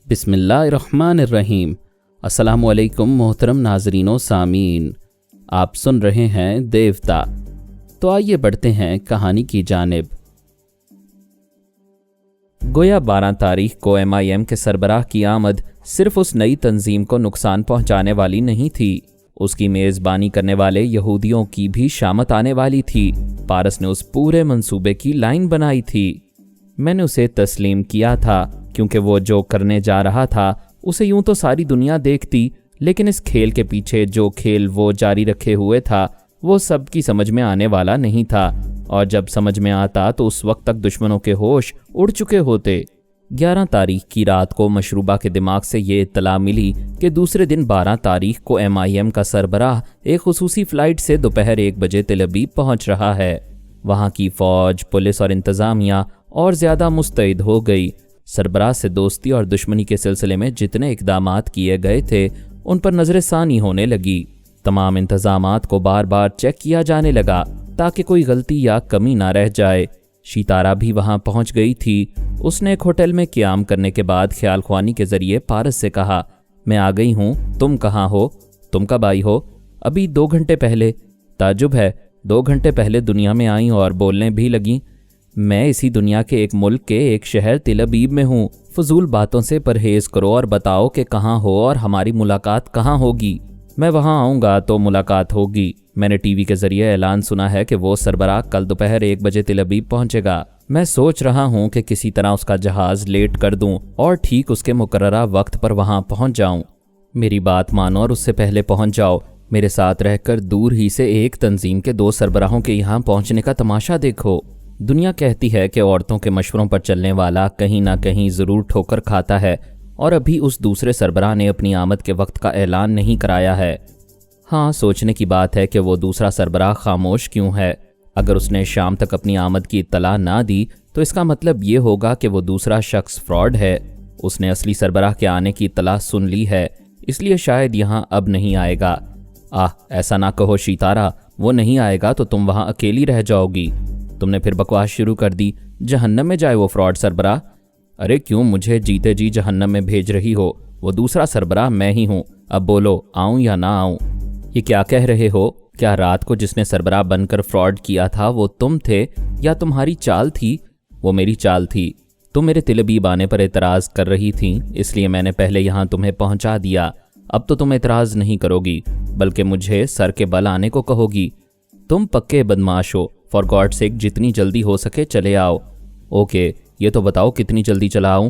بسم اللہ الرحمن الرحیم۔ السلام علیکم محترم ناظرین و سامعین، آپ سن رہے ہیں دیوتا۔ تو آئیے بڑھتے ہیں کہانی کی جانب۔ گویا 12 تاریخ کو MIM کے سربراہ کی آمد صرف اس نئی تنظیم کو نقصان پہنچانے والی نہیں تھی، اس کی میزبانی کرنے والے یہودیوں کی بھی شامت آنے والی تھی۔ پارس نے اس پورے منصوبے کی لائن بنائی تھی۔ میں نے اسے تسلیم کیا تھا کیونکہ وہ جو کرنے جا رہا تھا اسے یوں تو ساری دنیا دیکھتی، لیکن اس کھیل کے پیچھے جو کھیل وہ جاری رکھے ہوئے تھا وہ سب کی سمجھ میں آنے والا نہیں تھا، اور جب سمجھ میں آتا تو اس وقت تک دشمنوں کے ہوش اڑ چکے ہوتے۔ 11 تاریخ کی رات کو مشروبہ کے دماغ سے یہ اطلاع ملی کہ دوسرے دن 12 تاریخ کو MIM کا سربراہ ایک خصوصی فلائٹ سے دوپہر 1 بجے تل ابیب پہنچ رہا ہے۔ وہاں کی فوج، پولیس اور انتظامیہ اور زیادہ مستعد ہو گئی۔ سربراہ سے دوستی اور دشمنی کے سلسلے میں جتنے اقدامات کیے گئے تھے ان پر نظر ثانی ہونے لگی۔ تمام انتظامات کو بار بار چیک کیا جانے لگا تاکہ کوئی غلطی یا کمی نہ رہ جائے۔ شیتارا بھی وہاں پہنچ گئی تھی۔ اس نے ایک ہوٹل میں قیام کرنے کے بعد خیال خوانی کے ذریعے پارس سے کہا، میں آ گئی ہوں، تم کہاں ہو؟ تم کب آئی ہو؟ ابھی 2 گھنٹے پہلے۔ تعجب ہے، 2 گھنٹے پہلے دنیا میں آئیں اور بولنے بھی لگیں۔ میں اسی دنیا کے ایک ملک کے ایک شہر تل ابیب میں ہوں۔ فضول باتوں سے پرہیز کرو اور بتاؤ کہ کہاں ہو اور ہماری ملاقات کہاں ہوگی۔ میں وہاں آؤں گا تو ملاقات ہوگی۔ میں نے TV کے ذریعے اعلان سنا ہے کہ وہ سربراہ کل دوپہر 1 بجے تل ابیب پہنچے گا۔ میں سوچ رہا ہوں کہ کسی طرح اس کا جہاز لیٹ کر دوں اور ٹھیک اس کے مقررہ وقت پر وہاں پہنچ جاؤں۔ میری بات مانو اور اس سے پہلے پہنچ جاؤ۔ میرے ساتھ رہ کر دور ہی سے ایک تنظیم کے 2 سربراہوں کے یہاں پہنچنے کا تماشا دیکھو۔ دنیا کہتی ہے کہ عورتوں کے مشوروں پر چلنے والا کہیں نہ کہیں ضرور ٹھوکر کھاتا ہے، اور ابھی اس دوسرے سربراہ نے اپنی آمد کے وقت کا اعلان نہیں کرایا ہے۔ ہاں، سوچنے کی بات ہے کہ وہ دوسرا سربراہ خاموش کیوں ہے۔ اگر اس نے شام تک اپنی آمد کی اطلاع نہ دی تو اس کا مطلب یہ ہوگا کہ وہ دوسرا شخص فراڈ ہے۔ اس نے اصلی سربراہ کے آنے کی اطلاع سن لی ہے، اس لیے شاید یہاں اب نہیں آئے گا۔ ایسا نہ کہو شیتارا، وہ نہیں آئے گا تو تم وہاں اکیلی رہ جاؤ گی۔ تم نے پھر بکواس شروع کر دی، جہنم میں جائے وہ فراڈ سربراہ۔ ارے کیوں مجھے جیتے جی جہنم میں بھیج رہی ہو؟ وہ دوسرا سربراہ میں ہی ہوں۔ اب بولو، آؤں یا نہ آؤں؟ یہ کیا کہہ رہے ہو؟ کیا رات کو جس نے سربراہ بن کر فراڈ کیا تھا وہ تم تھے یا تمہاری چال تھی؟ وہ میری چال تھی۔ تم میرے تل ابیب آنے پر اعتراض کر رہی تھیں، اس لیے میں نے پہلے یہاں تمہیں پہنچا دیا۔ اب تو تم اعتراض نہیں کرو گی بلکہ مجھے سر کے بل آنے کو کہو گی۔ تم پکے بدماش ہو، فار گاڈ سیک جتنی جلدی ہو سکے چلے آؤ۔ اوکے، یہ تو بتاؤ کتنی جلدی چلا آؤں؟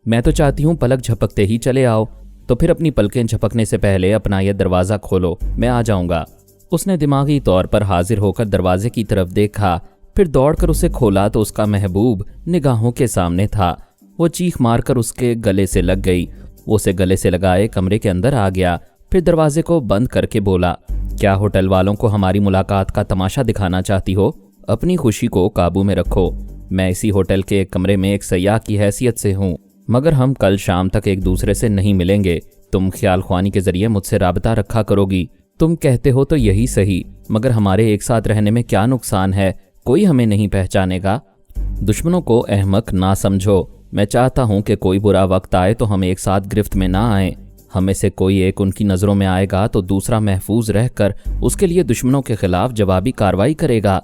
میں تو چاہتی ہوں پلک جھپکتے ہی چلے آؤ۔ تو پھر اپنی پلکیں جھپکنے سے پہلے اپنا یہ دروازہ کھولو، میں آ جاؤں گا۔ اس نے دماغی طور پر حاضر ہو کر دروازے کی طرف دیکھا، پھر دوڑ کر اسے کھولا تو اس کا محبوب نگاہوں کے سامنے تھا۔ وہ چیخ مار کر اس کے گلے سے لگ گئی۔ وہ اسے گلے سے لگائے کمرے کے اندر آ گیا، پھر دروازے کو بند کر کے بولا، کیا ہوٹل والوں کو ہماری ملاقات کا تماشا دکھانا چاہتی ہو؟ اپنی خوشی کو قابو میں رکھو۔ میں اسی ہوٹل کے ایک کمرے میں ایک سیاح کی حیثیت سے ہوں، مگر ہم کل شام تک ایک دوسرے سے نہیں ملیں گے۔ تم خیال خوانی کے ذریعے مجھ سے رابطہ رکھا کرو گی۔ تم کہتے ہو تو یہی صحیح، مگر ہمارے ایک ساتھ رہنے میں کیا نقصان ہے؟ کوئی ہمیں نہیں پہچانے گا۔ دشمنوں کو احمق نہ سمجھو۔ میں چاہتا ہوں کہ کوئی برا وقت آئے تو ہم ایک ساتھ گرفت میں نہ آئیں۔ ہمیں سے کوئی ایک ان کی نظروں میں آئے گا تو دوسرا محفوظ رہ کر اس کے لیے دشمنوں کے خلاف جوابی کارروائی کرے گا۔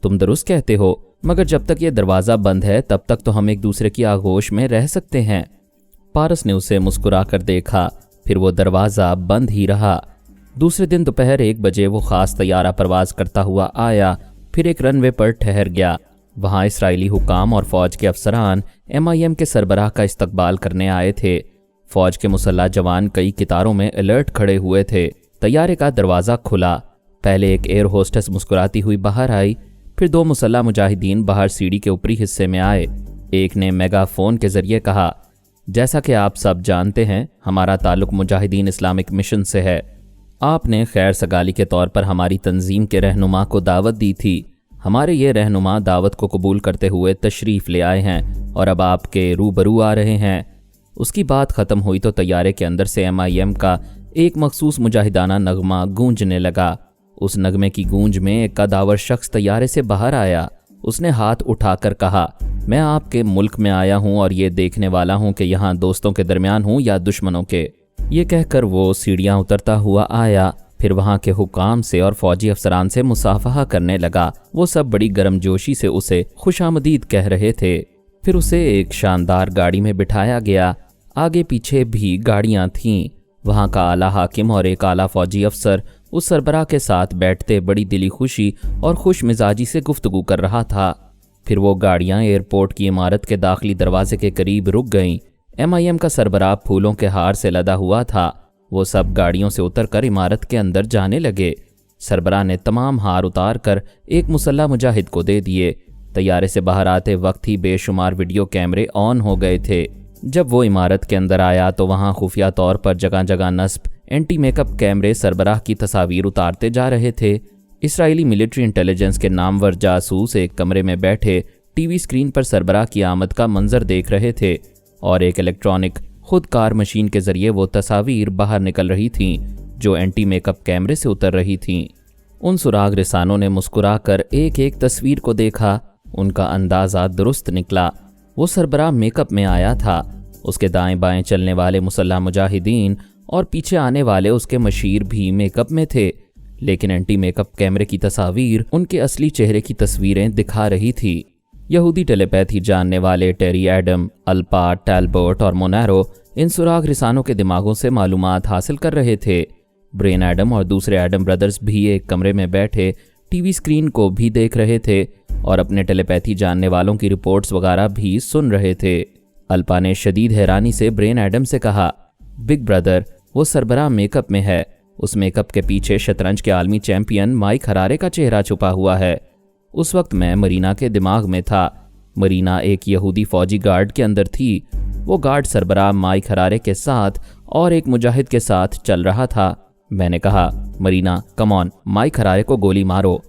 تم درست کہتے ہو، مگر جب تک یہ دروازہ بند ہے تب تک تو ہم ایک دوسرے کی آغوش میں رہ سکتے ہیں۔ پارس نے اسے مسکرا کر دیکھا، پھر وہ دروازہ بند ہی رہا۔ دوسرے دن دوپہر 1 بجے وہ خاص طیارہ پرواز کرتا ہوا آیا، پھر ایک رن وے پر ٹھہر گیا۔ وہاں اسرائیلی حکام اور فوج کے افسران MIM کے سربراہ کا استقبال کرنے آئے تھے۔ فوج کے مسلح جوان کئی قطاروں میں الرٹ کھڑے ہوئے تھے۔ طیارے کا دروازہ کھلا، پہلے ایک ایئر ہوسٹس مسکراتی ہوئی باہر آئی، پھر 2 مسلح مجاہدین باہر سیڑھی کے اوپری حصے میں آئے۔ ایک نے میگا فون کے ذریعے کہا، جیسا کہ آپ سب جانتے ہیں ہمارا تعلق مجاہدین اسلامک مشن سے ہے۔ آپ نے خیر سگالی کے طور پر ہماری تنظیم کے رہنما کو دعوت دی تھی۔ ہمارے یہ رہنما دعوت کو قبول کرتے ہوئے تشریف لے آئے ہیں اور اب آپ کے روبرو آ رہے ہیں۔ اس کی بات ختم ہوئی تو طیارے کے اندر سے MIM کا ایک مخصوص مجاہدانہ نغمہ گونجنے لگا۔ اس نغمے کی گونج میں ایک قداور شخص طیارے سے باہر آیا۔ उसने हाथ उठाकर कहा, मैं आपके मुल्क में आया हूं और ये देखने वाला हूं कि यहाँ दोस्तों के दरमियान हूं या दुश्मनों के। ये कहकर वो सीढ़ियाँ उतरता हुआ आया, फिर वहाँ के हुकाम से और फौजी अफसरान से मुसाफहा करने लगा। वो सब बड़ी गर्मजोशी से उसे खुशामदीद कह रहे थे। फिर उसे एक शानदार गाड़ी में बिठाया गया। आगे पीछे भी गाड़ियाँ थीं। वहाँ का आला हाकिम और एक आला फौजी अफसर उस सरबराह के साथ बैठते बड़ी दिली खुशी और खुश मिजाजी से गुफ्तगू कर रहा था। फिर वो गाड़ियाँ एयरपोर्ट की इमारत के दाखिली दरवाजे के करीब रुक गईं। MIM का सरबराह फूलों के हार से लदा हुआ था। वो सब गाड़ियों से उतरकर इमारत के अंदर जाने लगे। सरबराह ने तमाम हार उतार कर एक मुसल्ला मुजाहिद को दे दिए। तैयारे से बाहर आते वक्त ही बेशुमार वीडियो कैमरे ऑन हो गए थे। जब वो इमारत के अंदर आया तो वहाँ खुफिया तौर पर जगह जगह नस्ब एंटी मेकअप कैमरे सरबराह की तस्वीर उतारते जा रहे थे। इसराइली मिलिट्री इंटेलिजेंस के नामवर जासूस एक कमरे में बैठे टीवी स्क्रीन पर सरबराह की आमद का मंजर देख रहे थे और एक इलेक्ट्रॉनिक खुद कार मशीन के जरिए वो तस्वीर बाहर निकल रही थीं जो एंटी मेकअप कैमरे से उतर रही थीं। उन सुराग रिसानों ने मुस्कुराकर एक एक तस्वीर को देखा। उनका अंदाज़ा दुरुस्त निकला। वो सरबराह मेकअप में आया था। उसके दाएं बाएं चलने वाले मुसल्लह मुजाहिदीन और पीछे आने वाले उसके मशीर भी मेकअप में थे, लेकिन एंटी मेकअप कैमरे की तस्वीर उनके असली चेहरे की तस्वीरें दिखा रही थी। यहूदी टेलीपैथी जानने वाले टेरी एडम, अल्पा, टैलबर्ट और मोनारो इन सुराग रिसानों के दिमागों से मालूमात हासिल कर रहे थे। ब्रेन एडम और दूसरे एडम ब्रदर्स भी एक कमरे में बैठे टीवी स्क्रीन को भी देख रहे थे और अपने टेलीपैथी जानने वालों की रिपोर्ट्स वगैरह भी सुन रहे थे। अल्पा ने शदीद हैरानी से ब्रेन एडम से कहा, बिग ब्रदर, वो सरबराह मेकअप में है। उस मेकअप के पीछे शतरंज के आलमी चैंपियन माइक हरारे का चेहरा छुपा हुआ है। उस वक्त मैं मरीना के दिमाग में था। मरीना एक यहूदी फौजी गार्ड के अंदर थी। वो गार्ड सरबराह माइक हरारे के साथ और एक मुजाहिद के साथ चल रहा था। मैंने कहा, Marina come on, Mike Harare को गोली मारो।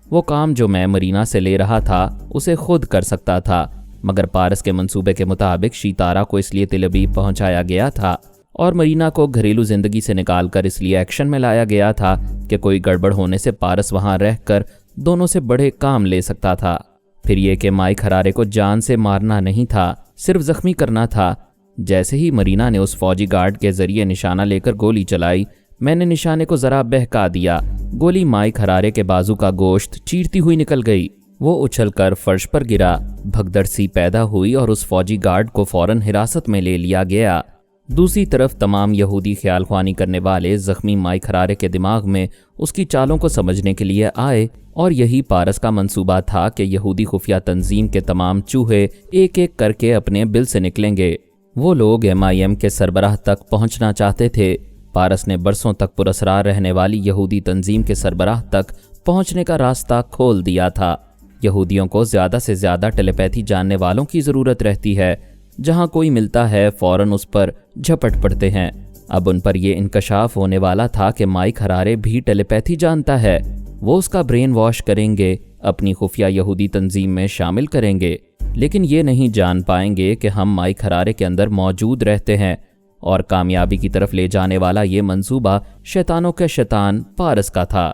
वो काम जो मैं मरीना से ले रहा था उसे खुद कर सकता था, मगर पारस के मंसूबे के मुताबिक शीतारा को इसलिए तिल अबीब पहुंचाया गया था और मरीना को घरेलू जिंदगी से निकालकर इसलिए एक्शन में लाया गया था कि कोई गड़बड़ होने से पारस वहां रहकर दोनों से बड़े काम ले सकता था। फिर ये कि माइक हरारे को जान से मारना नहीं था, सिर्फ जख्मी करना था। जैसे ही मरीना ने उस फौजी गार्ड के जरिए निशाना लेकर गोली चलाई, मैंने निशाने को जरा बहका दिया। गोली माइक हरारे के बाजू का गोश्त चीरती हुई निकल गई। वो उछलकर फर्श पर गिरा। भगदड़ सी पैदा हुई और उस फौजी गार्ड को फौरन हिरासत में ले लिया गया। दूसरी तरफ तमाम यहूदी ख्याल ख्वानी करने वाले जख्मी माइक हरारे के दिमाग में उसकी चालों को समझने के लिए आए और यही पारस का मंसूबा था कि यहूदी खुफिया तंजीम के तमाम चूहे एक एक करके अपने बिल से निकलेंगे। वो लोग MIM के सरबराह तक पहुंचना चाहते थे। पारस ने बरसों तक पुरअसरार रहने वाली यहूदी तंजीम के सरबराह तक पहुंचने का रास्ता खोल दिया था। यहूदियों को ज़्यादा से ज़्यादा टेलीपैथी जानने वालों की ज़रूरत रहती है। जहां कोई मिलता है फ़ौरन उस पर झपट पड़ते हैं। अब उन पर यह इंकशाफ होने वाला था कि माइक हरारे भी टेलीपैथी जानता है। वो उसका ब्रेन वॉश करेंगे, अपनी खुफिया यहूदी तंजीम में शामिल करेंगे, लेकिन ये नहीं जान पाएंगे कि हम माइक हरारे के अंदर मौजूद रहते हैं। और कामयाबी की तरफ ले जाने वाला ये मंसूबा शैतानों के शैतान पारस का था।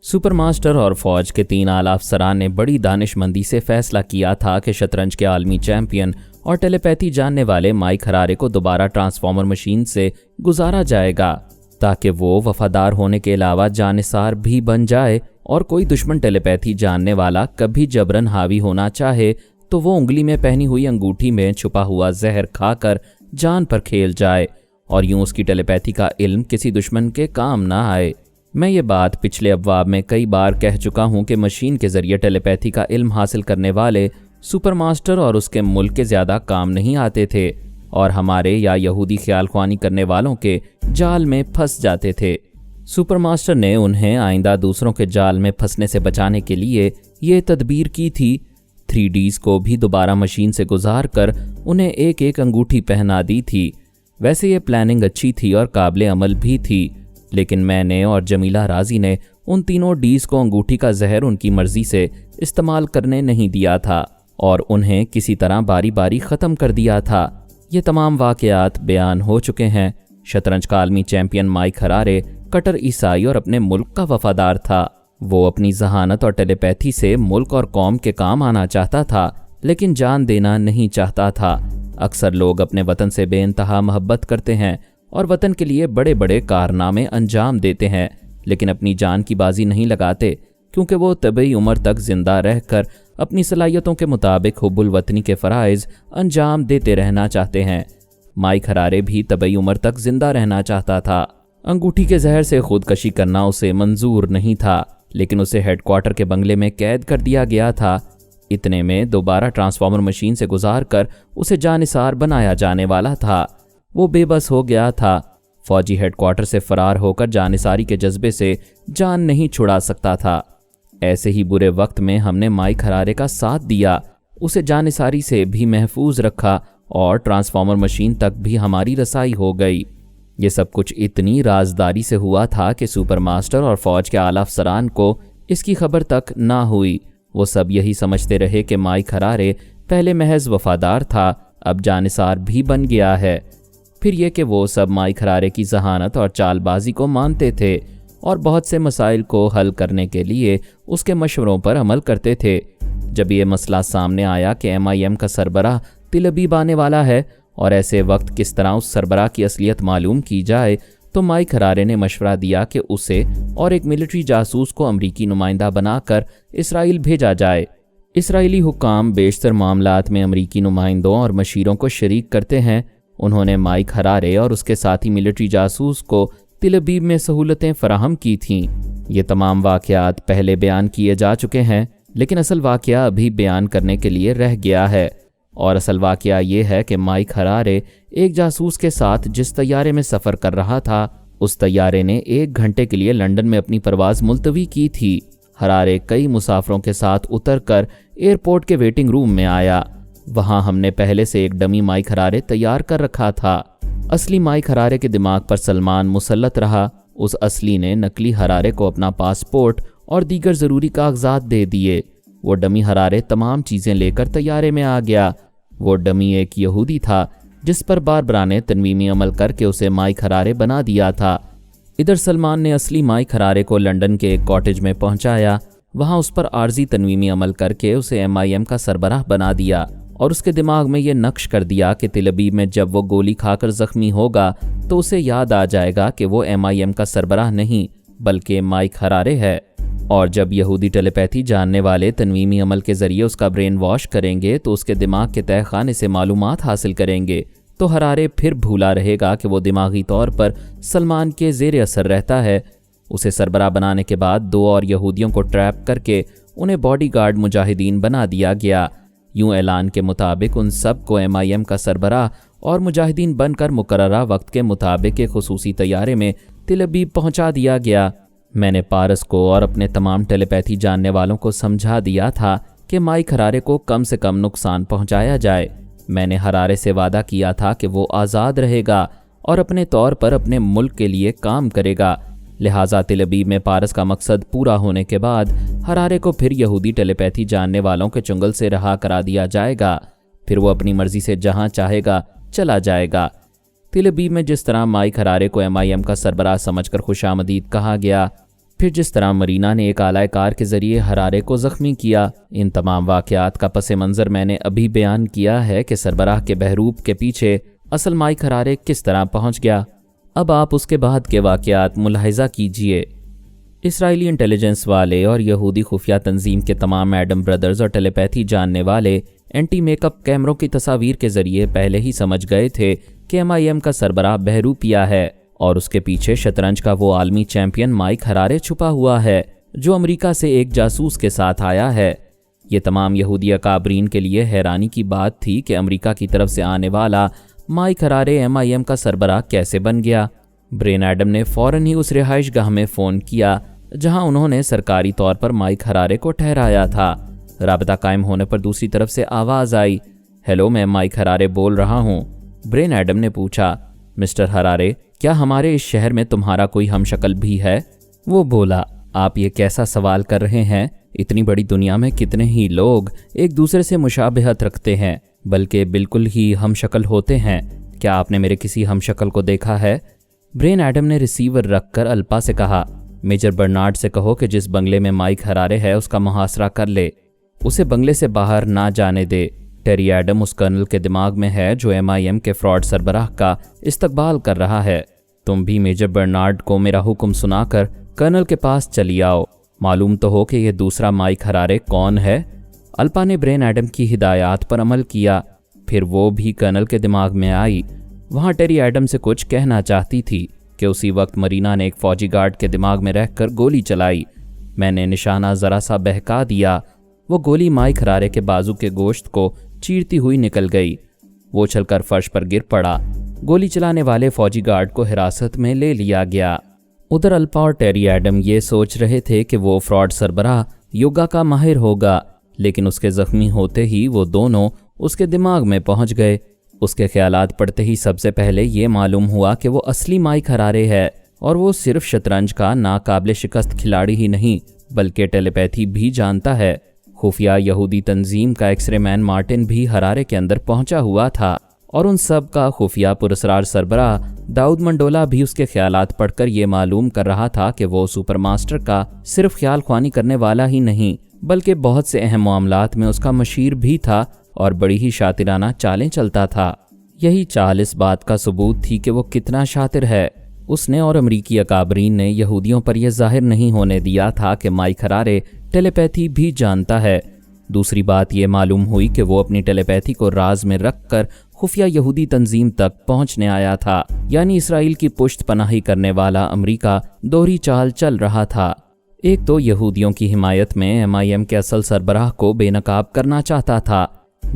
सुपर मास्टर और फौज के 3 आला अफसरान ने बड़ी दानिशमंदी से फैसला किया था कि शतरंज के आलमी चैंपियन और टेलीपैथी जानने वाले माइक हरारे को दोबारा ट्रांसफॉर्मर मशीन से गुजारा जाएगा ताकि वो वफादार होने के अलावा जानिसार भी बन जाए और कोई दुश्मन टेलीपैथी जानने वाला कभी जबरन हावी होना चाहे तो वो उंगली में पहनी हुई अंगूठी में छुपा हुआ जहर खाकर जान पर खेल जाए और यूं उसकी टेलीपैथी का इल्म किसी दुश्मन के काम ना आए। मैं ये बात पिछले अब्वाब में कई बार कह चुका हूं कि मशीन के जरिए टेलीपैथी का इल्म हासिल करने वाले सुपर मास्टर और उसके मुल्क के ज़्यादा काम नहीं आते थे और हमारे या यहूदी ख्याल ख्वानी करने वालों के जाल में फंस जाते थे। सुपर मास्टर ने उन्हें आइंदा दूसरों के जाल में फंसने से बचाने के लिए ये तदबीर की थी। 3Ds को भी दोबारा मशीन से गुजार कर उन्हें एक एक अंगूठी पहना दी थी। वैसे ये प्लानिंग अच्छी थी और काबिले अमल भी थी, लेकिन मैंने और जमीला राजी ने उन तीनों Ds को अंगूठी का जहर उनकी मर्जी से इस्तेमाल करने नहीं दिया था और उन्हें किसी तरह बारी बारी ख़त्म कर दिया था। ये तमाम वाक़यात बयान हो चुके हैं। शतरंज का आलमी चैंपियन माइक हरारे कट्टर ईसाई और अपने मुल्क का वफादार था। वो अपनी ज़हानत और टेलीपैथी से मुल्क और कौम के काम आना चाहता था, लेकिन जान देना नहीं चाहता था। अक्सर लोग अपने वतन से बेइंतहा मोहब्बत करते हैं और वतन के लिए बड़े बड़े कारनामे अंजाम देते हैं, लेकिन अपनी जान की बाजी नहीं लगाते, क्योंकि वो तबई उम्र तक जिंदा रहकर अपनी सलाहियतों के मुताबिक हुब्बुल वतनी के फ़राइज़ अंजाम देते रहना चाहते हैं। माइक हरारे भी तबई उम्र तक जिंदा रहना चाहता था। अंगूठी के जहर से खुदकशी करना उसे मंजूर नहीं था, लेकिन उसे हेडक्वार्टर के बंगले में कैद कर दिया गया था। इतने में दोबारा ट्रांसफार्मर मशीन से गुजार कर उसे जानिसार बनाया जाने वाला था। वो बेबस हो गया था। फौजी हेडक्वार्टर से फरार होकर जानिसारी के जज्बे से जान नहीं छुड़ा सकता था। ऐसे ही बुरे वक्त में हमने माइक हरारे का साथ दिया, उसे जानिसारी से भी महफूज रखा और ट्रांसफार्मर मशीन तक भी हमारी रसाई हो गई। ये सब कुछ इतनी राजदारी से हुआ था कि सुपर मास्टर और फौज के आला अफसरान को इसकी खबर तक ना हुई। वो सब यही समझते रहे कि माइक हरारे पहले महज वफादार था, अब जानिसार भी बन गया है। फिर ये कि वो सब माइक हरारे की ज़हानत और चालबाजी को मानते थे और बहुत से मसाइल को हल करने के लिए उसके मशवरों पर अमल करते थे। जब ये मसला सामने आया कि MIM का सरबराह तिलबीब आने वाला है और ऐसे वक्त किस तरह उस सरबराह की असलियत मालूम की जाए, तो माइक हरारे ने मशवरा दिया कि उसे और एक मिलिट्री जासूस को अमरीकी नुमाइंदा बनाकर इसराइल भेजा जाए। इसराइली हुक्काम बेशतर मामलात में अमरीकी नुमाइंदों और मशीरों को शरीक करते हैं। उन्होंने माइक हरारे और उसके साथी मिलिट्री जासूस को तिलबीब में सहूलतें फराहम की थीं। ये तमाम वाक़यात पहले बयान किए जा चुके हैं, लेकिन असल वाक़या अभी बयान करने के लिए रह गया है। और असल वाक़या ये है कि माइक हरारे एक जासूस के साथ जिस तैयारे में सफ़र कर रहा था, उस तैयारे ने 1 घंटे के लिए लंदन में अपनी परवाज़ मुलतवी की थी। हरारे कई मुसाफिरों के साथ उतरकर एयरपोर्ट के वेटिंग रूम में आया। वहाँ हमने पहले से एक डमी माइक हरारे तैयार कर रखा था। असली माइक हरारे के दिमाग पर सलमान मुसल्लत रहा। उस असली ने नकली हरारे को अपना पासपोर्ट और दीगर ज़रूरी कागजात दे दिए। वो डमी हरारे तमाम चीज़ें लेकर तैयारे में आ गया। वो डमी एक यहूदी था जिस पर बारबरा ने तनवीमी अमल करके उसे माइक हरारे बना दिया था। इधर सलमान ने असली माइक हरारे को लंदन के एक कॉटेज में पहुंचाया। वहां उस पर आर्जी तनवीमी अमल करके उसे MIM का सरबराह बना दिया और उसके दिमाग में ये नक्श कर दिया कि तिलबीब में जब वो गोली खाकर जख्मी होगा तो उसे याद आ जाएगा कि वो MIM का सरबराह नहीं बल्कि माइक हरारे है। और जब यहूदी टेलीपैथी जानने वाले तनवीमी अमल के ज़रिए उसका ब्रेन वॉश करेंगे तो उसके दिमाग के तह खाने से मालूमात हासिल करेंगे, तो हरारे फिर भूला रहेगा कि वो दिमागी तौर पर सलमान के ज़ेर असर रहता है। उसे सरबराह बनाने के बाद 2 और यहूदियों को ट्रैप करके उन्हें बॉडीगार्ड मुजाहिदीन बना दिया गया। यूं ऐलान के मुताबिक उन सब को MIM का सरबराह और मुजाहिदीन बनकर मुकर्ररा वक्त के मुताबिक एक खुसूसी तैयारे में तिलबीब पहुंचा दिया गया। मैंने पारस को और अपने तमाम टेलीपैथी जानने वालों को समझा दिया था कि माइक हरारे को कम से कम नुकसान पहुंचाया जाए। मैंने हरारे से वादा किया था कि वो आज़ाद रहेगा और अपने तौर पर अपने मुल्क के लिए काम करेगा। लिहाजा तिलबीब में पारस का मकसद पूरा होने के बाद हरारे को फिर यहूदी टेलीपैथी जानने वालों के चुंगल से रहा करा दिया जाएगा। फिर वो अपनी मर्जी से जहां चाहेगा चला जाएगा। तिलबीब में जिस तरह माइक हरारे को MIM का सरबराह समझकर खुशामदीद कहा गया, फिर जिस तरह मरीना ने एक आला कार के ज़रिए हरारे को ज़ख्मी किया, इन तमाम वाक़यात का पस मंज़र मैंने अभी बयान किया है कि सरबराह के बहरूप के पीछे असल माइक हरारे किस तरह पहुँच गया। अब आप उसके बाद के वाक़यात मुलाहिज़ा कीजिए। इसराइली इंटेलिजेंस वाले और यहूदी खुफिया तंजीम के तमाम एडम ब्रदर्स और टेलीपैथी जानने वाले एंटी मेकअप कैमरों की तस्वीर के ज़रिए पहले ही समझ गए थे कि MIM का सरबराह बहरूपिया है और उसके पीछे शतरंज का वो आलमी चैंपियन माइक हरारे छुपा हुआ है जो अमेरिका से एक जासूस के साथ आया है। ये तमाम यहूदी अकाबरीन के लिए हैरानी की बात थी कि अमेरिका की तरफ से आने वाला माइक हरारे MIM का सरबराह कैसे बन गया। ब्रेन एडम ने फ़ौरन ही उस रिहाइश गाह में फ़ोन किया जहां उन्होंने सरकारी तौर पर माइक हरारे को ठहराया था। राबता कायम होने पर दूसरी तरफ से आवाज़ आई, हेलो, मैं माइक हरारे बोल रहा हूँ। ब्रेन एडम ने पूछा, मिस्टर हरारे, क्या हमारे इस शहर में तुम्हारा कोई हमशक्ल भी है? वो बोला, आप ये कैसा सवाल कर रहे हैं? इतनी बड़ी दुनिया में कितने ही लोग एक दूसरे से मुशाबहत रखते हैं, बल्कि बिल्कुल ही हमशक्ल होते हैं। क्या आपने मेरे किसी हमशक्ल को देखा है? ब्रेन एडम ने रिसीवर रखकर अल्पा से कहा, मेजर बर्नार्ड से कहो कि जिस बंगले में माइक हरारे है उसका मुहासरा कर ले, उसे बंगले से बाहर ना जाने दे। टेरी एडम उस कर्नल के दिमाग में है जो MIM के फ्रॉड सरबराह का इस्तकबाल कर रहा है। तुम भी मेजर बर्नार्ड को मेरा हुक्म सुनाकर कर्नल के पास चली आओ, मालूम तो हो कि यह दूसरा माइक हरारे कौन है। अल्पा ने ब्रेन एडम की हिदायत पर अमल किया। फिर वो भी कर्नल के दिमाग में आई। वहाँ टेरी एडम से कुछ कहना चाहती थी कि उसी वक्त मरीना ने एक फौजी गार्ड के दिमाग में रहकर गोली चलाई। मैंने निशाना ज़रा सा बहका दिया। वो गोली माइक हरारे के बाजू के गोश्त को चीरती हुई निकल गई। वो उछलकर फर्श पर गिर पड़ा। गोली चलाने वाले फौजी गार्ड को हिरासत में ले लिया गया। उधर अल्पा और टेरी एडम ये सोच रहे थे कि वो फ्रॉड सरबराह योगा का माहिर होगा, लेकिन उसके जख्मी होते ही वो दोनों उसके दिमाग में पहुंच गए। उसके ख्यालात पड़ते ही सबसे पहले ये मालूम हुआ कि वो असली माइक हरारे है और वो सिर्फ शतरंज का नाकाबिले शिकस्त खिलाड़ी ही नहीं बल्कि टेलीपैथी भी जानता है। खुफिया यहूदी तंजीम का एक्सरे मैन मार्टिन भी हरारे के अंदर पहुंचा हुआ था और उन सब का खुफिया पुरस्रार सरबराह दाऊद मंडोला भी उसके ख्यालात पढ़कर ये मालूम कर रहा था कि वो सुपर मास्टर का सिर्फ ख्याल ख्वानी करने वाला ही नहीं बल्कि बहुत से अहम मामलात में उसका मशीर भी था और बड़ी ही शातिराना चालें चलता था। यही चाल इस बात का सबूत थी कि वो कितना शातिर है। उसने और अमरीकी अकाबरीन ने यहूदियों पर यह जाहिर नहीं होने दिया था कि माइक हरारे टेलीपैथी भी जानता है। दूसरी बात यह मालूम हुई कि वो अपनी टेलीपैथी को राज में रखकर खुफिया यहूदी तंजीम तक पहुंचने आया था, यानी इसराइल की पुश्त पनाही करने वाला अमरीका दोहरी चाल चल रहा था। एक तो यहूदियों की हिमायत में MIM के असल सरबराह को बेनकाब करना चाहता था,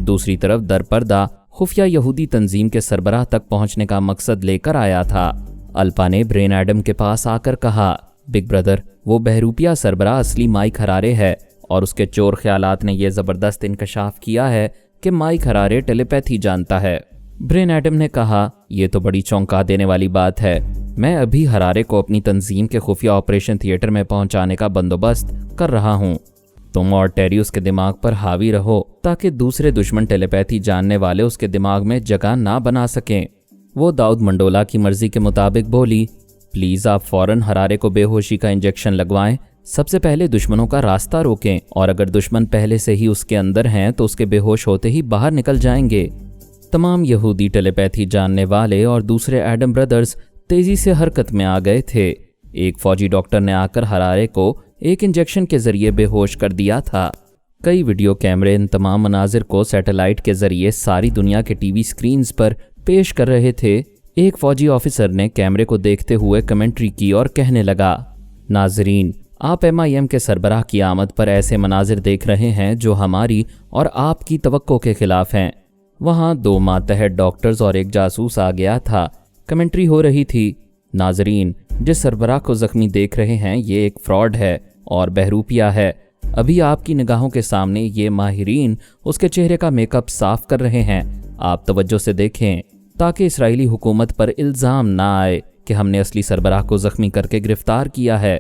दूसरी तरफ दरपर्दा खुफिया यहूदी तंजीम के सरबराह तक पहुंचने का मकसद लेकर आया था। अल्पा ने ब्रेन एडम के पास आकर कहा, बिग ब्रदर, वो बहरूपिया सरबराह असली माइक हरारे है और उसके चोर ख्यालात ने यह ज़बरदस्त इंकशाफ किया है कि माइक हरारे टेलीपैथी जानता है। ब्रेन एडम ने कहा, यह तो बड़ी चौंका देने वाली बात है। मैं अभी हरारे को अपनी तंजीम के खुफिया ऑपरेशन थिएटर में पहुंचाने का बंदोबस्त कर रहा हूं। तुम और टेरी उसके दिमाग पर हावी रहो ताकि दूसरे दुश्मन टेलीपैथी जानने वाले उसके दिमाग में जगह ना बना सकें। वो दाऊद मंडोला की मर्जी के मुताबिक बोली, प्लीज़ आप फौरन हरारे को बेहोशी का इंजेक्शन लगवाएं। सबसे पहले दुश्मनों का रास्ता रोकें और अगर दुश्मन पहले से ही उसके अंदर हैं तो उसके बेहोश होते ही बाहर निकल जाएंगे। तमाम यहूदी टेलीपैथी जानने वाले और दूसरे एडम ब्रदर्स तेजी से हरकत में आ गए थे। एक फौजी डॉक्टर ने आकर हरारे को एक इंजेक्शन के जरिए बेहोश कर दिया था। कई वीडियो कैमरे इन तमाम मनाजिर को सैटेलाइट के जरिए सारी दुनिया के टीवी स्क्रीन्स पर पेश कर रहे थे। एक फौजी ऑफिसर ने कैमरे को देखते हुए कमेंट्री की और कहने लगा, नाजरीन, आप MIM के सरबराह की आमद पर ऐसे मनाजिर देख रहे हैं जो हमारी और आपकी तवक्को के खिलाफ हैं। वहाँ 2 मातहत डॉक्टर्स और एक जासूस आ गया था। कमेंट्री हो रही थी, नाजरीन, जिस सरबराह को जख्मी देख रहे हैं ये एक फ्रॉड है और बहरूपिया है। अभी आपकी निगाहों के सामने ये माहिरीन उसके चेहरे का मेकअप साफ कर रहे हैं। आप तवज्जो से देखें ताकि इसराइली हुकूमत पर इल्ज़ाम ना आए कि हमने असली सरबराह को जख्मी करके गिरफ्तार किया है।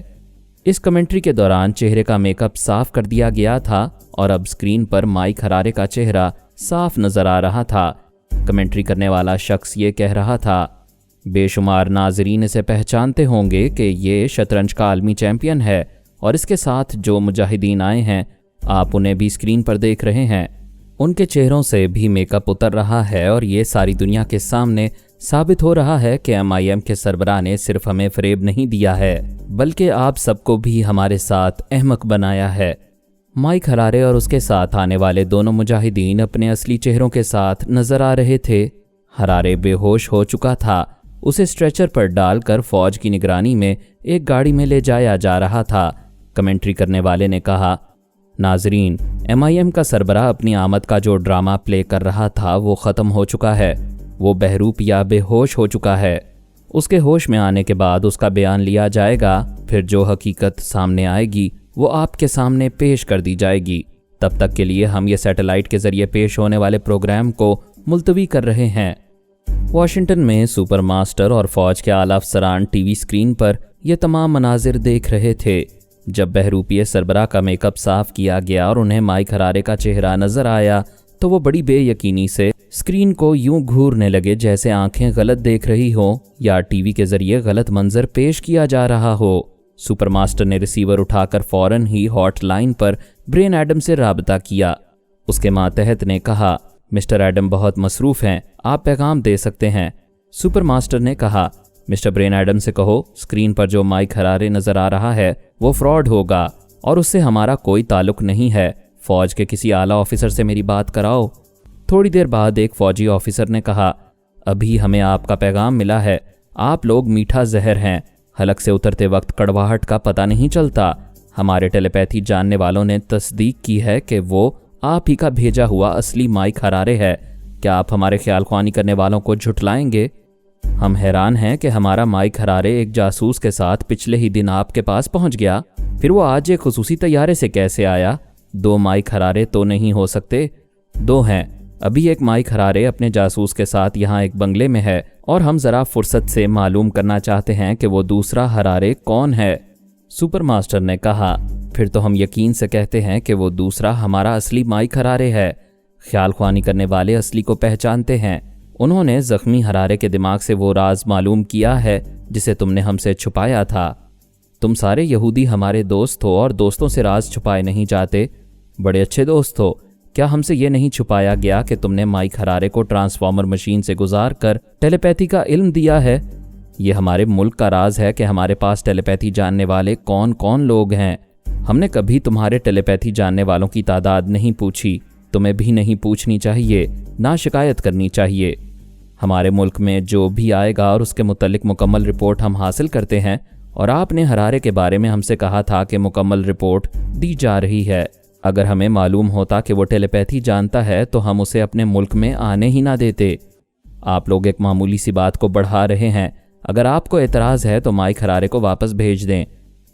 इस कमेंट्री के दौरान चेहरे का मेकअप साफ कर दिया गया था और अब स्क्रीन पर माइक हरारे का चेहरा साफ नजर आ रहा था। कमेंट्री करने वाला शख्स ये कह रहा था, बेशुमार नाजरीन इसे पहचानते होंगे कि ये शतरंज का आलमी चैंपियन है और इसके साथ जो मुजाहिदीन आए हैं आप उन्हें भी स्क्रीन पर देख रहे हैं। उनके चेहरों से भी मेकअप उतर रहा है और ये सारी दुनिया के सामने साबित हो रहा है कि MIM के सरबराह ने सिर्फ हमें फरेब नहीं दिया है बल्कि आप सबको भी हमारे साथ अहमक बनाया है। माइक हरारे और उसके साथ आने वाले दोनों मुजाहिदीन अपने असली चेहरों के साथ नजर आ रहे थे। हरारे बेहोश हो चुका था। उसे स्ट्रेचर पर डालकर फौज की निगरानी में एक गाड़ी में ले जाया जा रहा था। कमेंट्री करने वाले ने कहा, नाजरीन, MIM का सरबराह अपनी आमद का जो ड्रामा प्ले कर रहा था वो ख़त्म हो चुका है। वो बहरूप या बेहोश हो चुका है। उसके होश में आने के बाद उसका बयान लिया जाएगा। फिर जो हकीकत सामने आएगी वो आपके सामने पेश कर दी जाएगी। तब तक के लिए हम ये सैटेलाइट के जरिए पेश होने वाले प्रोग्राम को मुलतवी कर रहे हैं। वाशिंगटन में सुपर मास्टर और फौज के आला अफसरान टीवी स्क्रीन पर ये तमाम मनाजिर देख रहे थे। जब बहरूपिये सरबराह का मेकअप साफ किया गया और उन्हें माइक हरारे का चेहरा नजर आया तो वो बड़ी बेयकीनी से स्क्रीन को यूं घूरने लगे जैसे आंखें गलत देख रही हो या टीवी के जरिए गलत मंजर पेश किया जा रहा हो। सुपर मास्टर ने रिसीवर उठाकर फौरन ही हॉटलाइन पर ब्रेन एडम से राबता किया। उसके मातहत ने कहा, मिस्टर एडम बहुत मसरूफ़ हैं, आप पैगाम दे सकते हैं। सुपर मास्टर ने कहा, मिस्टर ब्रेन एडम से कहो स्क्रीन पर जो माइक हरारे नज़र आ रहा है वो फ्रॉड होगा और उससे हमारा कोई ताल्लुक नहीं है। फ़ौज के किसी आला ऑफिसर से मेरी बात कराओ। थोड़ी देर बाद एक फ़ौजी ऑफिसर ने कहा, अभी हमें आपका पैगाम मिला है। आप लोग मीठा जहर हैं, हलक से उतरते वक्त कड़वाहट का पता नहीं चलता। हमारे टेलीपैथी जानने वालों ने तस्दीक की है कि वो आप ही का भेजा हुआ असली माइक हरारे है। क्या आप हमारे ख्याल ख्वानी करने वालों को झुठलाएंगे? हम हैरान हैं कि हमारा माइक हरारे एक जासूस के साथ पिछले ही दिन आपके पास पहुंच गया, फिर वो आज एक खुसूसी तैयारे से कैसे आया? 2 माइक हरारे तो नहीं हो सकते, 2 हैं। अभी एक माइक हरारे अपने जासूस के साथ यहाँ एक बंगले में है और हम ज़रा फुर्सत से मालूम करना चाहते हैं कि वो दूसरा हरारे कौन है। सुपर मास्टर ने कहा, फिर तो हम यकीन से कहते हैं कि वो दूसरा हमारा असली माइक हरारे है। ख्याल ख्वानी करने वाले असली को पहचानते हैं। उन्होंने ज़ख्मी हरारे के दिमाग से वो राज मालूम किया है जिसे तुमने हमसे छुपाया था। तुम सारे यहूदी हमारे दोस्त हो और दोस्तों से राज छुपाए नहीं जाते। बड़े अच्छे दोस्त हो। क्या हमसे ये नहीं छुपाया गया कि तुमने माइक हरारे को ट्रांसफॉर्मर मशीन से गुजार कर टेलीपैथी का इल्म दिया है? ये हमारे मुल्क का राज है कि हमारे पास टेलीपैथी जानने वाले कौन कौन लोग हैं। हमने कभी तुम्हारे टेलीपैथी जानने वालों की तादाद नहीं पूछी, तुम्हें भी नहीं पूछनी चाहिए, ना शिकायत करनी चाहिए। हमारे मुल्क में जो भी आएगा और उसके मुतल्लिक मुकम्मल रिपोर्ट हम हासिल करते हैं, और आपने हरारे के बारे में हमसे कहा था कि मुकम्मल रिपोर्ट दी जा रही है। अगर हमें मालूम होता कि वो टेलीपैथी जानता है तो हम उसे अपने मुल्क में आने ही ना देते। आप लोग एक मामूली सी बात को बढ़ा रहे हैं। अगर आपको एतराज़ है तो माइक हरारे को वापस भेज दें।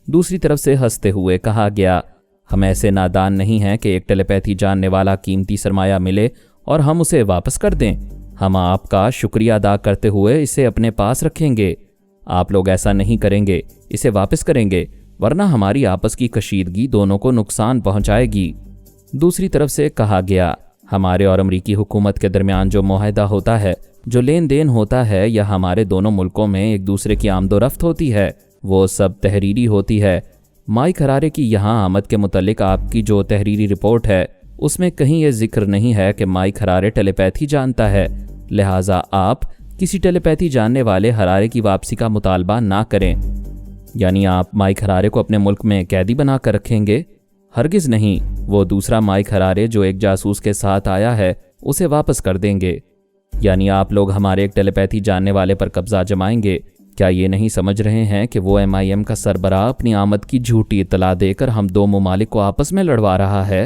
दूसरी तरफ से हंसते हुए कहा गया, हम ऐसे नादान नहीं हैं कि एक टेलीपैथी जानने वाला कीमती सरमाया मिले और हम उसे वापस कर दें। हम आपका शुक्रिया अदा करते हुए इसे अपने पास रखेंगे। आप लोग ऐसा नहीं करेंगे, इसे वापस करेंगे, वरना हमारी आपस की कशीदगी दोनों को नुकसान पहुंचाएगी। दूसरी तरफ से कहा गया, हमारे और अमरीकी हुकूमत के दरमियान जो मुआहदा होता है, जो लेन देन होता है या हमारे दोनों मुल्कों में एक दूसरे की आमदोरफ्त होती है, वो सब तहरीरी होती है। माइक हरारे की यहाँ आमद के मुतल्लिक आपकी जो तहरीरी रिपोर्ट है उसमें कहीं ये जिक्र नहीं है कि माइक हरारे टेलीपैथी जानता है। लिहाजा आप किसी टेलीपैथी जानने वाले हरारे की वापसी का मुतालबा ना करें। यानी आप माइक हरारे को अपने मुल्क में कैदी बना कर रखेंगे? हरगिज़ नहीं। वो दूसरा माइक हरारे जो एक जासूस के साथ आया है उसे वापस कर देंगे। यानी आप लोग हमारे एक टेलीपैथी जानने वाले पर कब्जा जमाएंगे। क्या ये नहीं समझ रहे हैं कि वो MIM का सरबराह अपनी आमद की झूठी इत्तला देकर हम 2 ममालिक को आपस में लड़वा रहा है?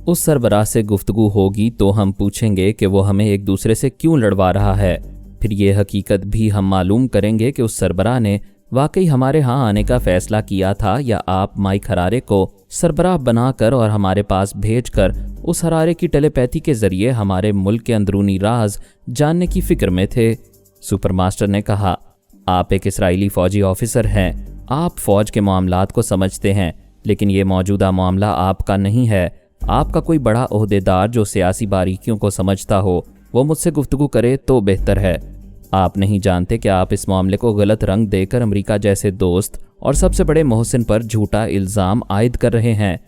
उस सरबराह से गुफ्तगू होगी तो हम पूछेंगे कि वो हमें एक दूसरे से क्यों लड़वा रहा है। फिर ये हकीकत भी हम मालूम करेंगे कि उस सरबराह ने वाकई हमारे यहाँ आने का फ़ैसला किया था या आप माइक हरारे को सरबराह बनाकर और हमारे पास भेजकर उस हरारे की टेलीपैथी के ज़रिए हमारे मुल्क के अंदरूनी राज जानने की फ़िक्र में थे। सुपर मास्टर ने कहा, आप एक इसराइली फ़ौजी ऑफिसर हैं, आप फ़ौज के मामलात को समझते हैं, लेकिन ये मौजूदा मामला आपका नहीं है। आपका कोई बड़ा ओहदेदार जो सियासी बारीकियों को समझता हो वो मुझसे गुफ्तगू करे तो बेहतर है। आप नहीं जानते कि आप इस मामले को गलत रंग देकर अमेरिका जैसे दोस्त और सबसे बड़े मोहसिन पर झूठा इल्ज़ाम आयद कर रहे हैं।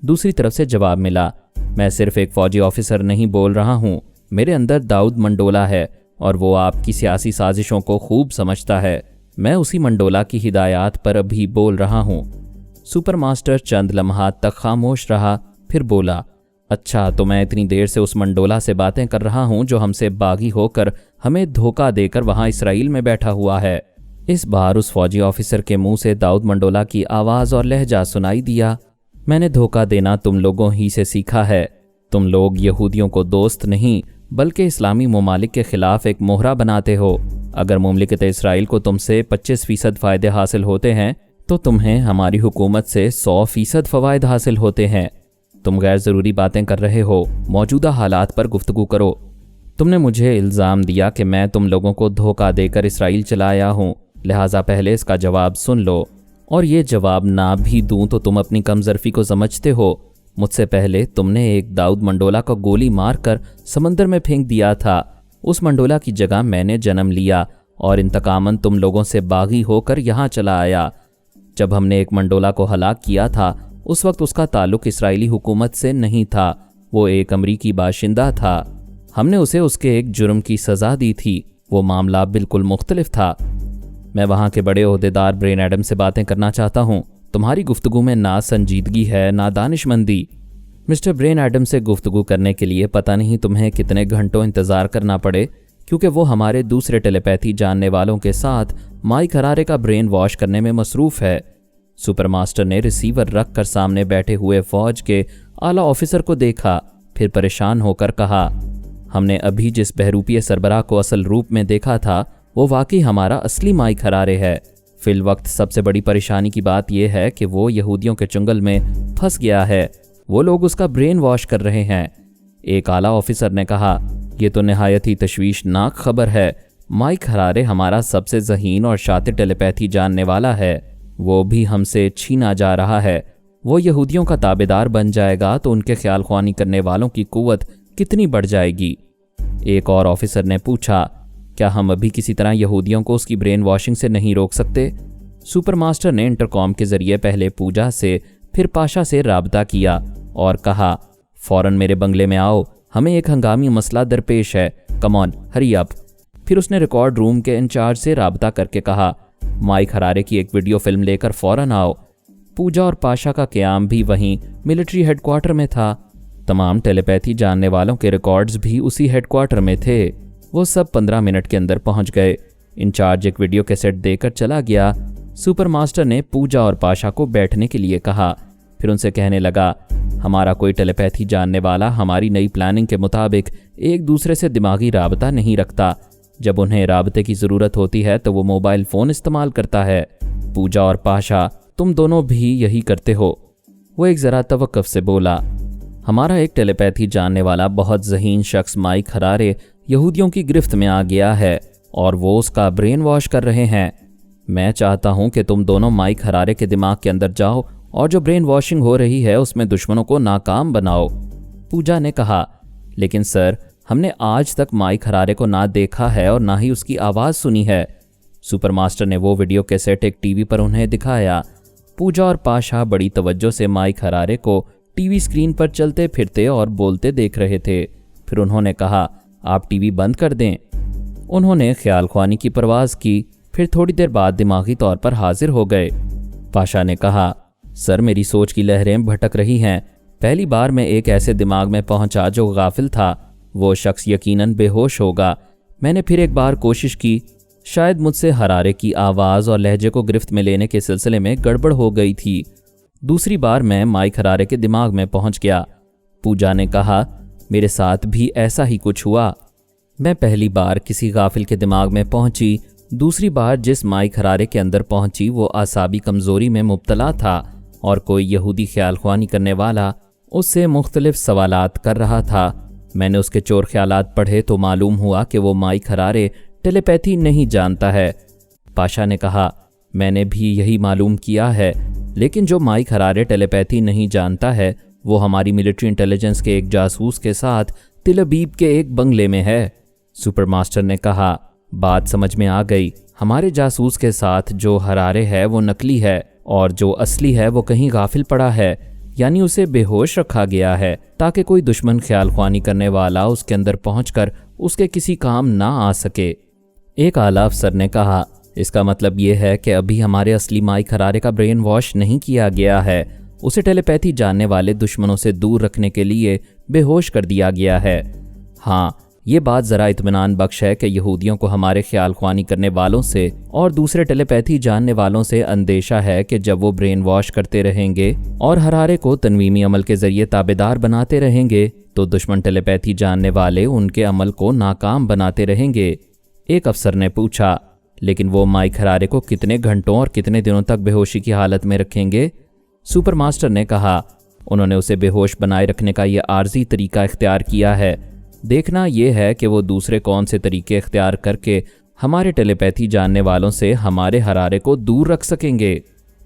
दूसरी तरफ से जवाब मिला, मैं सिर्फ एक फ़ौजी ऑफिसर नहीं बोल रहा हूँ, मेरे अंदर दाऊद मंडोला है और वो आपकी सियासी साजिशों को खूब समझता है। मैं उसी मंडोला की हिदायत पर अभी बोल रहा हूँ। सुपर मास्टर चंद लम्हात तक खामोश रहा, फिर बोला, अच्छा तो मैं इतनी देर से उस मंडोला से बातें कर रहा हूँ जो हमसे बागी होकर हमें धोखा देकर वहाँ इसराइल में बैठा हुआ है। इस बार उस फौजी ऑफिसर के मुंह से दाऊद मंडोला की आवाज़ और लहजा सुनाई दिया, मैंने धोखा देना तुम लोगों ही से सीखा है। तुम लोग यहूदियों को दोस्त नहीं बल्कि इस्लामी ममालिक के ख़िलाफ़ एक मोहरा बनाते हो। अगर मुमलिकत इसराइल को तुमसे 25% फ़ायदे हासिल होते हैं तो तुम्हें हमारी हुकूमत से 100% फ़वाइद हासिल होते हैं। तुम गैर ज़रूरी बातें कर रहे हो, मौजूदा हालात पर गुफ्तगू करो। तुमने मुझे इल्ज़ाम दिया कि मैं तुम लोगों को धोखा देकर इसराइल चला आया हूँ, लिहाजा पहले इसका जवाब सुन लो, और ये जवाब ना भी दूँ तो तुम अपनी कमज़रफ़ी को समझते हो। मुझसे पहले तुमने एक दाऊद मंडोला को गोली मारकर समंदर में फेंक दिया था। उस मंडोला की जगह मैंने जन्म लिया और इंतकामन तुम लोगों से बागी होकर यहाँ चला आया। जब हमने एक मंडोला को हलाक किया था उस वक्त उसका ताल्लुक इसराइली हुकूमत से नहीं था, वो एक अमरीकी बाशिंदा था। हमने उसे उसके एक जुर्म की सज़ा दी थी, वो मामला बिल्कुल मुख्तलिफ था। मैं वहाँ के बड़े ओहदेदार ब्रेन एडम से बातें करना चाहता हूँ। तुम्हारी गुफ्तगू में ना संजीदगी है ना दानिशमंदी। मिस्टर ब्रेन एडम से गुफ्तगू करने के लिए पता नहीं तुम्हें कितने घंटों इंतज़ार करना पड़े, क्योंकि वो हमारे दूसरे टेलीपैथी जानने वालों के साथ माइक हरारे का ब्रेन वॉश करने में मसरूफ़ है। सुपरमास्टर ने रिसीवर रख कर सामने बैठे हुए फौज के आला ऑफिसर को देखा, फिर परेशान होकर कहा, हमने अभी जिस बहरूपीय सरबराह को असल रूप में देखा था वो वाकई हमारा असली माइक हरारे है। फिल वक्त सबसे बड़ी परेशानी की बात यह है कि वो यहूदियों के चुंगल में फंस गया है। वो लोग उसका ब्रेन वॉश कर रहे हैं। एक आला ऑफिसर ने कहा, ये तो निहायत ही तशवीशनाक खबर है। माइक हरारे हमारा सबसे ज़हीन और शातिर टेलीपैथी जानने वाला है, वो भी हमसे छीना जा रहा है। वो यहूदियों का ताबेदार बन जाएगा तो उनके ख्याल ख्वानी करने वालों की कुव्वत कितनी बढ़ जाएगी। एक और ऑफिसर ने पूछा, क्या हम अभी किसी तरह यहूदियों को उसकी ब्रेन वॉशिंग से नहीं रोक सकते? सुपरमास्टर ने इंटरकॉम के जरिए पहले पूजा से फिर पाशा से राबता किया और कहा, फौरन मेरे बंगले में आओ, हमें एक हंगामी मसला दरपेश है, कम ऑन हरी अप। फिर उसने रिकॉर्ड रूम के इंचार्ज से राबता करके कहा, माइक हरारे की एक वीडियो फिल्म लेकर फौरन आओ। पूजा और पाशा का क़याम भी वहीं मिलिट्री हेडक्वार्टर में था। तमाम टेलीपैथी जानने वालों के रिकॉर्ड्स भी उसी हेडक्वार्टर में थे। वो सब 15 मिनट के अंदर पहुंच गए। इंचार्ज एक वीडियो कैसेट देकर चला गया। सुपरमास्टर ने पूजा और पाशा को बैठने के लिए कहा, फिर उनसे कहने लगा, हमारा कोई टेलीपैथी जानने वाला हमारी नई प्लानिंग के मुताबिक एक दूसरे से दिमागी राबता नहीं रखता। जब उन्हें राबते की ज़रूरत होती है तो वो मोबाइल फ़ोन इस्तेमाल करता है। पूजा और पाशा, तुम दोनों भी यही करते हो। वो एक ज़रा तवक्कुफ से बोला, हमारा एक टेलीपैथी जानने वाला बहुत ज़हीन शख्स माइक हरारे यहूदियों की गिरफ्त में आ गया है और वो उसका ब्रेन वॉश कर रहे हैं। मैं चाहता हूं कि तुम दोनों माइक हरारे के दिमाग के अंदर जाओ और जो ब्रेन वॉशिंग हो रही है उसमें दुश्मनों को नाकाम बनाओ। पूजा ने कहा, लेकिन सर, हमने आज तक माइक हरारे को ना देखा है और ना ही उसकी आवाज़ सुनी है। सुपरमास्टर ने वो वीडियो कैसेट एक टीवी पर उन्हें दिखाया। पूजा और पाशा बड़ी तवज्जो से माइक हरारे को टीवी स्क्रीन पर चलते फिरते और बोलते देख रहे थे। फिर उन्होंने कहा, आप टीवी बंद कर दें। उन्होंने ख्याल ख्वानी की परवाज़ की, फिर थोड़ी देर बाद दिमागी तौर पर हाजिर हो गए। पाशा ने कहा, सर, मेरी सोच की लहरें भटक रही हैं। पहली बार मैं एक ऐसे दिमाग में पहुंचा जो गाफिल था। वो शख्स यकीनन बेहोश होगा। मैंने फिर एक बार कोशिश की, शायद मुझसे हरारे की आवाज़ और लहजे को गिरफ्त में लेने के सिलसिले में गड़बड़ हो गई थी। दूसरी बार मैं माइक हरारे के दिमाग में पहुंच गया। पूजा ने कहा, मेरे साथ भी ऐसा ही कुछ हुआ। मैं पहली बार किसी गाफिल के दिमाग में पहुंची, दूसरी बार जिस माइक हरारे के अंदर पहुंची वो आसाबी कमज़ोरी में मुब्तला था और कोई यहूदी ख्याल ख्वानी करने वाला उससे मुख्तलिफ सवालात कर रहा था। मैंने उसके चोर ख्यालात पढ़े तो मालूम हुआ कि वो माइक हरारे टेलीपैथी नहीं जानता है। पाशा ने कहा, मैंने भी यही मालूम किया है, लेकिन जो माइक हरारे टेलीपैथी नहीं जानता है वो हमारी मिलिट्री इंटेलिजेंस के एक जासूस के साथ तिल अबीब के एक बंगले में है। सुपरमास्टर ने कहा, बात समझ में आ गई। हमारे जासूस के साथ जो हरारे है वो नकली है और जो असली है वो कहीं गाफिल पड़ा है, यानी उसे बेहोश रखा गया है ताकि कोई दुश्मन ख्याल ख्वानी करने वाला उसके अंदर पहुंचकर उसके किसी काम ना आ सके। एक आला अफसर ने कहा, इसका मतलब ये है कि अभी हमारे असली माइक हरारे का ब्रेन वॉश नहीं किया गया है। उसे टेलीपैथी जानने वाले दुश्मनों से दूर रखने के लिए बेहोश कर दिया गया है। हाँ, ये बात ज़रा इत्मीनान बख्श है कि यहूदियों को हमारे ख्याल ख्वानी करने वालों से और दूसरे टेलीपैथी जानने वालों से अंदेशा है कि जब वो ब्रेन वॉश करते रहेंगे और हरारे को तनवीमी अमल के ज़रिए ताबेदार बनाते रहेंगे तो दुश्मन टेलीपैथी जानने वाले उनके अमल को नाकाम बनाते रहेंगे। एक अफसर ने पूछा, लेकिन वो माइक हरारे को कितने घंटों और कितने दिनों तक बेहोशी की हालत में रखेंगे? सुपरमास्टर ने कहा, उन्होंने उसे बेहोश बनाए रखने का यह आर्जी तरीका इख्तियार किया है। देखना यह है कि वो दूसरे कौन से तरीके इख्तियार करके हमारे टेलीपैथी जानने वालों से हमारे हरारे को दूर रख सकेंगे।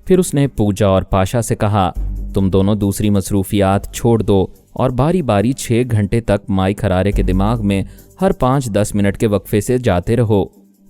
फिर उसने पूजा और पाशा से कहा, तुम दोनों दूसरी मसरूफियात छोड़ दो और बारी बारी 6 घंटे तक माइक हरारे के दिमाग में हर 5-10 मिनट के वक्फे से जाते रहो।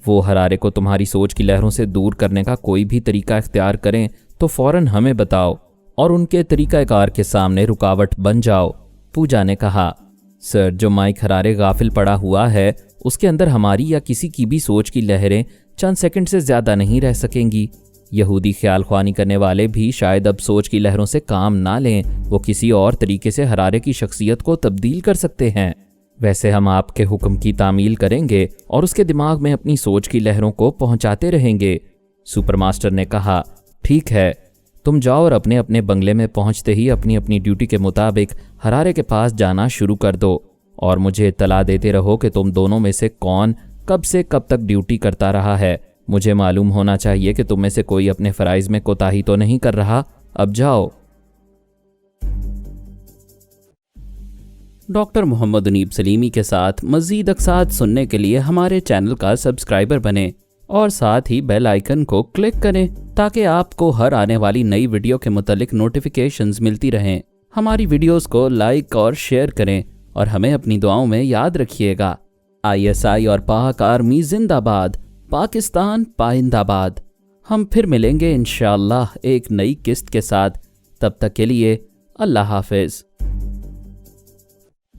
वो हरारे को तुम्हारी सोच की लहरों से दूर करने का कोई भी तरीका इख्तियार करें तो तो फौरन हमें बताओ और उनके तरीक़ाकार के सामने रुकावट बन जाओ। पूजा ने कहा, सर, जो माइक हरारे गाफिल पड़ा हुआ है उसके अंदर हमारी या किसी की भी सोच की लहरें चंद सेकंड से ज़्यादा नहीं रह सकेंगी। यहूदी ख्याल ख्वानी करने वाले भी शायद अब सोच की लहरों से काम ना लें, वो किसी और तरीके से हरारे की शख्सियत को तब्दील कर सकते हैं। वैसे हम आपके हुक्म की तामील करेंगे और उसके दिमाग में अपनी सोच की लहरों को पहुंचाते रहेंगे। सुपरमास्टर ने कहा, ठीक है, तुम जाओ और अपने अपने बंगले में पहुंचते ही अपनी अपनी ड्यूटी के मुताबिक हरारे के पास जाना शुरू कर दो और मुझे इत्तला देते रहो कि तुम दोनों में से कौन कब से कब तक ड्यूटी करता रहा है। मुझे मालूम होना चाहिए कि तुम में से कोई अपने फराइज में कोताही तो नहीं कर रहा। अब जाओ। डॉक्टर मोहम्मद उनीब सलीमी के साथ मज़ीद अक़सात सुनने के लिए हमारे चैनल का सब्सक्राइबर बनें और साथ ही बेल आइकन को क्लिक करें ताकि आपको हर आने वाली नई वीडियो के मुतालिक नोटिफिकेशंस मिलती रहें। हमारी वीडियोस को लाइक और शेयर करें और हमें अपनी दुआओं में याद रखिएगा। ISI और पाक आर्मी जिंदाबाद, पाकिस्तान पाइंदाबाद। हम फिर मिलेंगे इंशाअल्लाह एक नई किस्त के साथ। तब तक के लिए अल्लाह हाफिज़।